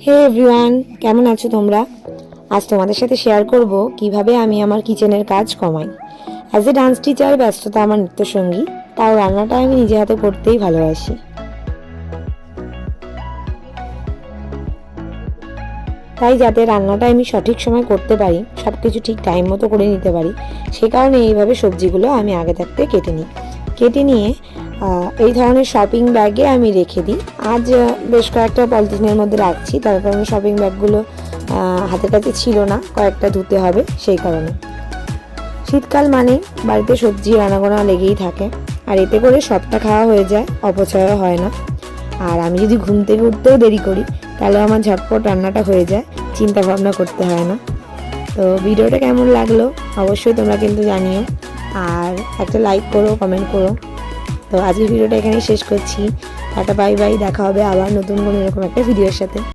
হে everyone, কেমন আছো তোমরা? আজ তোমাদের সাথে শেয়ার করব কিভাবে আমি আমার কিচেনের কাজ কমাই। অ্যাজ এ ডান্স টিচার ব্যস্ততা আমার নিত্যসঙ্গী, তাও রান্নাটা আমি নিজে হাতে করতেই ভালোবাসি। তাই যাতে রান্নাটা আমি সঠিক সময় করতে পারি, সব কিছু ঠিক টাইম মতো করে নিতে পারি, সে কারণে এইভাবে সবজিগুলো আমি আগে থাকতে কেটে নিই। কেটে নিয়ে এই ধরনের শপিং ব্যাগে আমি রেখে দিই। আজ বেশ কয়েকটা পলিথিনের মধ্যে রাখছি, তার কারণে শপিং ব্যাগগুলো হাতের কাছে ছিল না, কয়েকটা ধুতে হবে সেই কারণে। শীতকাল মানে বাড়িতে সবজি রান্নাগোনা লেগেই থাকে, আর এতে করে সবটা খাওয়া হয়ে যায়, অপচয় হয় না। আর আমি যদি ঘুম থেকে উঠতেও দেরি করি, তাহলে আমার ঝটপট রান্নাটা হয়ে যায়, চিন্তা ভাবনা করতে হয় না। তো ভিডিওটা কেমন লাগলো অবশ্যই তোমরা কিন্তু জানিও, আর একটা লাইক করো, কমেন্ট করো। তো আজকের ভিডিওটা এখানেই শেষ করছি। টাটা, বাই বাই, দেখা হবে আবার নতুন কোনো এরকম একটা ভিডিওর সাথে।